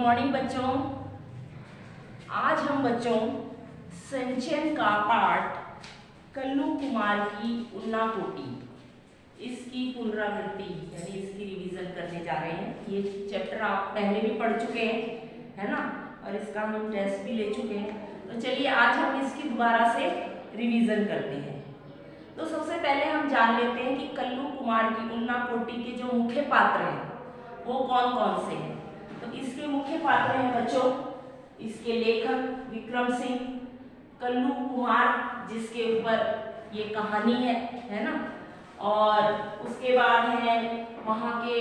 Morning बच्चों। आज हम बच्चों संचयन का पाठ कल्लू कुमार की उन्ना कोटी इसकी पुनरावृत्ति यानी इसकी रिवीजन करने जा रहे हैं। ये चैप्टर आप पहले भी पढ़ चुके हैं, है ना, और इसका हम टेस्ट भी ले चुके हैं। तो चलिए आज हम इसकी दोबारा से रिवीजन करते हैं। तो सबसे पहले हम जान लेते हैं कि कल्लू कुमार की उन्ना कोटी के जो मुख्य पात्र हैं वो कौन कौन से हैं। तो इसके मुख्य पात्र हैं बच्चों, इसके लेखक विक्रम सिंह, कल्लू कुमार जिसके ऊपर ये कहानी है ना, और उसके बाद है वहाँ के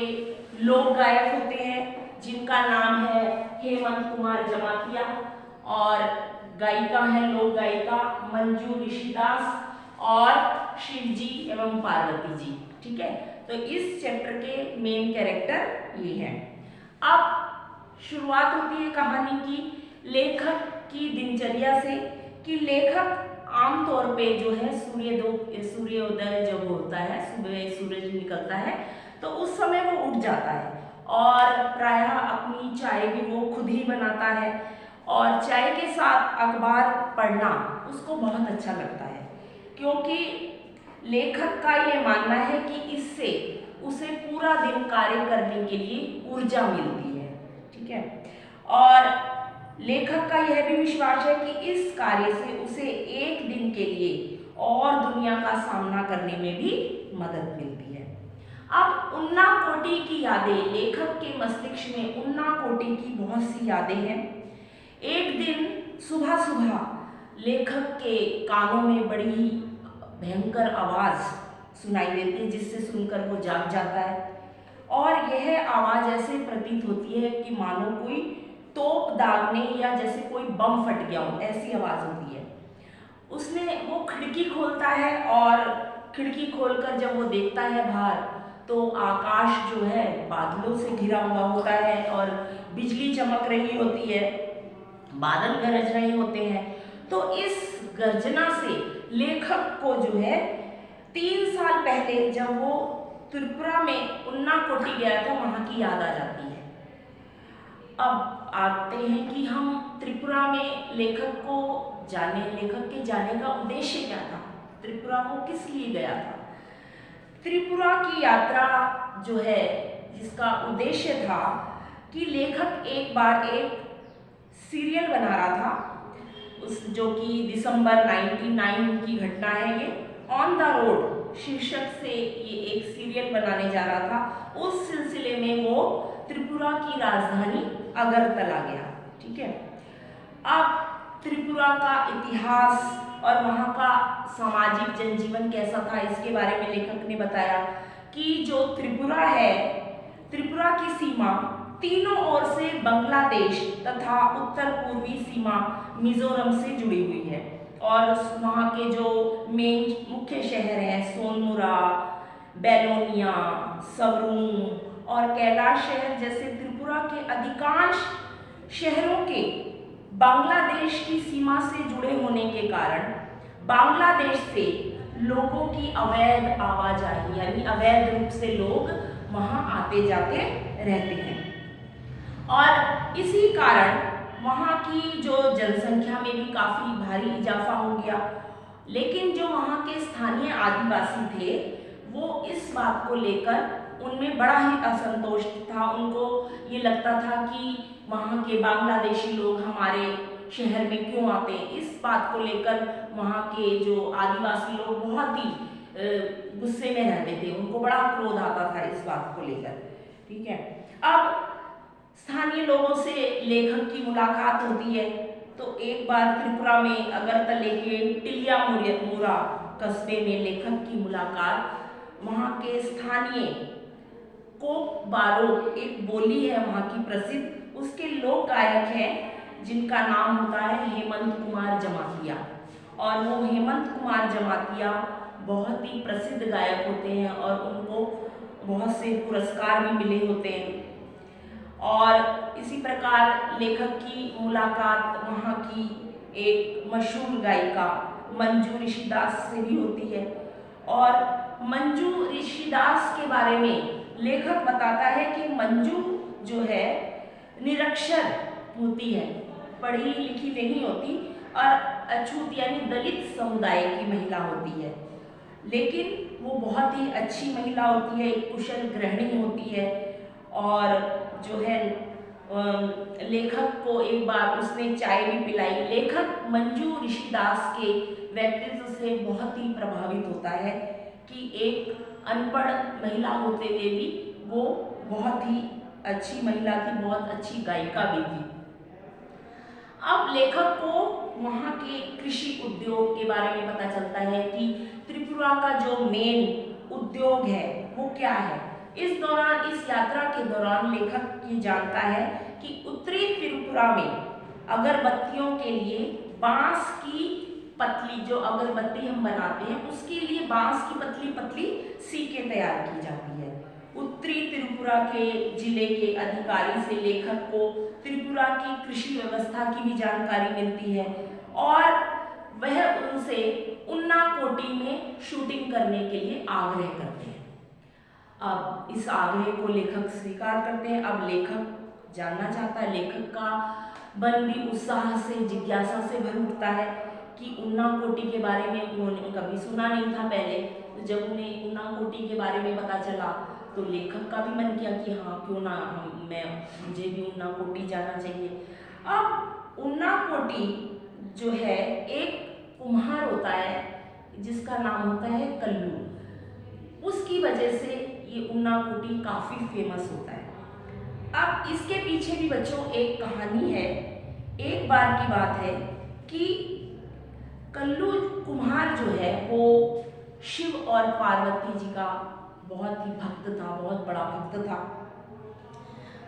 लोक गायक होते हैं जिनका नाम है हेमंत कुमार जमातिया, और गायिका है लोक गायिका मंजू ऋषिदास और शिवजी एवं पार्वती जी। ठीक है, तो इस चैप्टर के मेन कैरेक्टर ये हैं। अब शुरुआत होती है कहानी की लेखक की दिनचर्या से कि लेखक आमतौर पे जो है सूर्योदय जब होता है, सुबह सूरज निकलता है तो उस समय वो उठ जाता है और प्रायः अपनी चाय भी वो खुद ही बनाता है, और चाय के साथ अखबार पढ़ना उसको बहुत अच्छा लगता है, क्योंकि लेखक का ये मानना है कि इससे उसे पूरा दिन कार्य करने के लिए ऊर्जा मिलती है। ठीक है, और लेखक का यह भी विश्वास है कि इस कार्य से उसे एक दिन के लिए और दुनिया का सामना करने में भी मदद मिलती है। अब उन्ना कोटी की यादें, लेखक के मस्तिष्क में उन्ना कोटी की बहुत सी यादें हैं। एक दिन सुबह सुबह लेखक के कानों में बड़ी ही भयंकर आवाज सुनाई देती है जिससे सुनकर वो जाग जाता है, और यह आवाज ऐसे प्रतीत होती है कि मानो कोई तोप दागने या जैसे कोई बम फट गया हो, ऐसी आवाज होती है। उसने वो खिड़की खोलता है और खिड़की खोलकर जब वो देखता है बाहर तो आकाश जो है बादलों से घिरा हुआ होता है और बिजली चमक रही होती है, बादल गरज रहे होते हैं। तो इस गर्जना से लेखक को जो है 3 साल पहले जब वो त्रिपुरा में उन्ना कोटी गया था वहाँ की याद आ जाती है। अब आते हैं कि हम त्रिपुरा में लेखक के जाने का उद्देश्य क्या था, त्रिपुरा वो किस लिए गया था। त्रिपुरा की यात्रा जो है जिसका उद्देश्य था कि लेखक एक बार एक सीरियल बना रहा था, जो कि दिसंबर 1999 की घटना है। ये ऑन द रोड शीर्षक से ये एक सीरियल बनाने जा रहा था। उस सिलसिले में वो त्रिपुरा की राजधानी अगरतला गया। ठीक है, अब त्रिपुरा का इतिहास और वहाँ का सामाजिक जनजीवन कैसा था इसके बारे में लेखक ने बताया कि जो त्रिपुरा है, त्रिपुरा की सीमा तीनों ओर से बांग्लादेश तथा उत्तर पूर्वी सीमा मिजोरम से जुड़ी हुई है, और वहाँ के जो मेन मुख्य शहर हैं सोनमुरा, बेलोनिया, सबरूम और कैलाश शहर जैसे त्रिपुरा के अधिकांश शहरों के बांग्लादेश की सीमा से जुड़े होने के कारण बांग्लादेश से लोगों की अवैध आवाजाही यानी अवैध रूप से लोग वहाँ आते जाते रहते हैं, और इसी कारण वहाँ की जो जनसंख्या में भी काफ़ी भारी इजाफा हो गया। लेकिन जो वहाँ के स्थानीय आदिवासी थे वो इस बात को लेकर उनमें बड़ा ही असंतोष था। उनको ये लगता था कि वहाँ के बांग्लादेशी लोग हमारे शहर में क्यों आते हैं। इस बात को लेकर वहाँ के जो आदिवासी लोग बहुत ही गुस्से में रहते थे, उनको बड़ा क्रोध आता था इस बात को लेकर। ठीक है, अब स्थानीय लोगों से लेखक की मुलाकात होती है। तो एक बार त्रिपुरा में अगरतले के टिलियामुरा कस्बे में लेखक की मुलाकात वहाँ के स्थानीय कोक बारो एक बोली है वहाँ की प्रसिद्ध, उसके लोक गायक हैं जिनका नाम होता है हेमंत कुमार जमातिया, और वो हेमंत कुमार जमातिया बहुत ही प्रसिद्ध गायक होते हैं और उनको बहुत से पुरस्कार भी मिले होते हैं। और इसी प्रकार लेखक की मुलाकात वहाँ की एक मशहूर गायिका मंजू ऋषिदास से भी होती है, और मंजू ऋषिदास के बारे में लेखक बताता है कि मंजू जो है निरक्षर होती है, पढ़ी लिखी नहीं होती और अछूत यानी दलित समुदाय की महिला होती है, लेकिन वो बहुत ही अच्छी महिला होती है, एक कुशल गृहिणी होती है। और जो है लेखक को एक बार उसने चाय भी पिलाई। लेखक मंजू ऋषिदास के व्यक्तित्व से बहुत ही प्रभावित होता है कि एक अनपढ़ महिला होते हुए भी वो बहुत ही अच्छी महिला थी, बहुत अच्छी गायिका भी थी। अब लेखक को वहाँ के कृषि उद्योग के बारे में पता चलता है कि त्रिपुरा का जो मेन उद्योग है वो क्या है। इस दौरान, इस यात्रा के दौरान लेखक ये जानता है कि उत्तरी त्रिपुरा में अगरबत्तियों के लिए बांस की पतली, जो अगरबत्ती हम बनाते हैं उसके लिए बांस की पतली पतली सीकें तैयार की जाती है। उत्तरी त्रिपुरा के जिले के अधिकारी से लेखक को त्रिपुरा की कृषि व्यवस्था की भी जानकारी मिलती है और वह उनसे उन्नाकोटी में शूटिंग करने के लिए आग्रह करते हैं। अब इस आग्रह को लेखक स्वीकार करते हैं। अब लेखक जानना चाहता है, लेखक का मन भी उत्साह से, जिज्ञासा से भर उठता है कि उन्नाकोटी के बारे में उन्होंने कभी सुना नहीं था पहले। तो जब उन्हें उन्नाकोटी के बारे में पता चला तो लेखक का भी मन किया कि हाँ क्यों ना मुझे भी उन्नाकोटी जाना चाहिए। अब उन्नाकोटी जो है एक कुम्हार होता है जिसका नाम होता है कल्लू, उसकी वजह से ये उन्नाकोटी काफ़ी फेमस होता है। अब इसके पीछे भी बच्चों एक कहानी है। एक बार की बात है कि कल्लू कुम्हार जो है वो शिव और पार्वती जी का बहुत ही भक्त था, बहुत बड़ा भक्त था।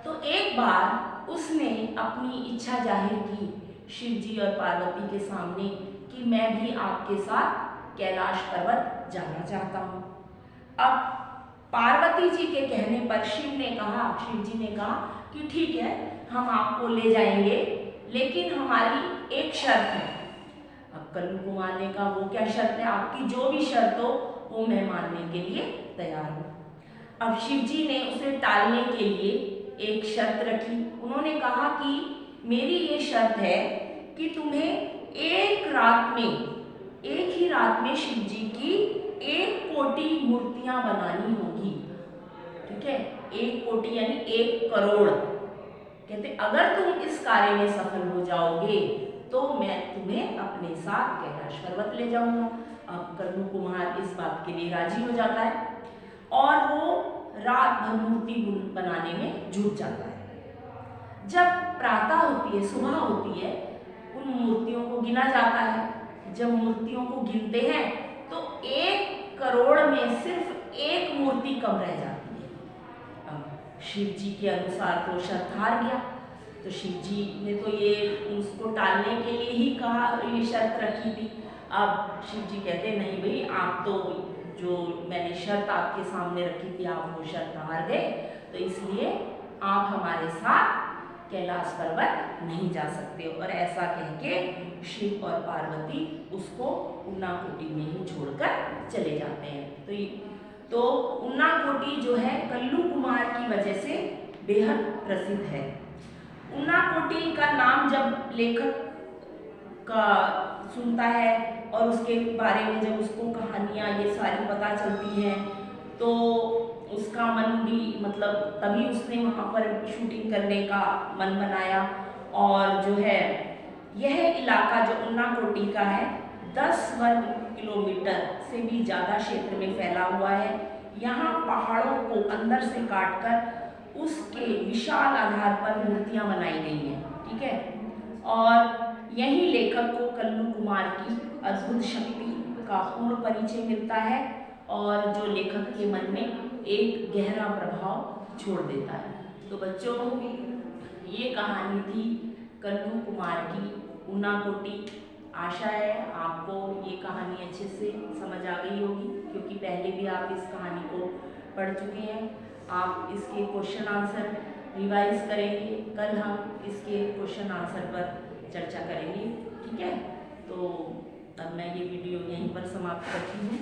तो एक बार उसने अपनी इच्छा जाहिर की शिव जी और पार्वती के सामने कि मैं भी आपके साथ कैलाश पर्वत जाना चाहता हूँ। अब पार्वती जी के कहने पर शिव जी ने कहा कि ठीक है, हम आपको ले जाएंगे, लेकिन हमारी एक शर्त है। अब कल्लू कुमार ने कहा वो क्या शर्त है? आपकी जो भी शर्त हो वो मैं मानने के लिए तैयार हूँ। अब शिव जी ने उसे टालने के लिए एक शर्त रखी। उन्होंने कहा कि मेरी ये शर्त है कि तुम्हें एक ही रात में शिव जी की 1 कोटि मूर्तियां बनानी होगी। ठीक है, 1 कोटि यानी 1 करोड़। कहते अगर तुम इस कार्य में सफल हो जाओगे तो मैं तुम्हें अपने साथ कैलाश पर्वत ले जाऊंगा। अब कल्लू कुम्हार इस बात के लिए राजी हो जाता है और वो रात भर मूर्ति बनाने में जुट जाता है। जब प्रातः होती है, सुबह होती है, उन मूर्तियों को गिना जाता है। जब मूर्तियों को गिनते हैं तो 1 करोड़ में सिर्फ 1 मूर्ति कम रह जाती है। अब शिव जी के अनुसार तो शर्त हार गया, तो शिव जी ने तो ये उसको टालने के लिए ही कहा, ये शर्त रखी थी। अब शिव जी कहते नहीं भाई, आप तो जो मैंने शर्त आपके सामने रखी थी आप वो शर्त हार गए, तो इसलिए आप हमारे साथ कैलाश पर्वत नहीं जा सकते। और ऐसा कह के शिव और पार्वती उसको उन्नाकोटी में ही छोड़कर चले जाते हैं। तो उन्नाकोटी जो है कल्लू कुमार की वजह से बेहद प्रसिद्ध है। उन्नाकोटी का नाम जब लेखक का सुनता है और उसके बारे में जब उसको कहानियाँ ये सारी पता चलती हैं तो उसका मन भी मतलब तभी उसने वहाँ पर शूटिंग करने का मन बनाया। और जो है यह इलाका जो उन्नाकोटी का है 10 वर्ग किलोमीटर से भी ज़्यादा क्षेत्र में फैला हुआ है। यहाँ पहाड़ों को अंदर से काटकर उसके विशाल आधार पर मूर्तियाँ बनाई गई हैं। ठीक है, और यही लेखक को कल्लू कुमार की अद्भुत शक्ति का पूर्ण परिचय मिलता है और जो लेखक के मन में एक गहरा प्रभाव छोड़ देता है। तो बच्चों, ये कहानी थी कल्लू कुमार की उन्नाकोटी। आशा है आपको ये कहानी अच्छे से समझ आ गई होगी, क्योंकि पहले भी आप इस कहानी को पढ़ चुके हैं। आप इसके क्वेश्चन आंसर रिवाइज करेंगे, कल हम इसके क्वेश्चन आंसर पर चर्चा करेंगे। ठीक है, तो अब मैं ये वीडियो यहीं पर समाप्त करती हूँ।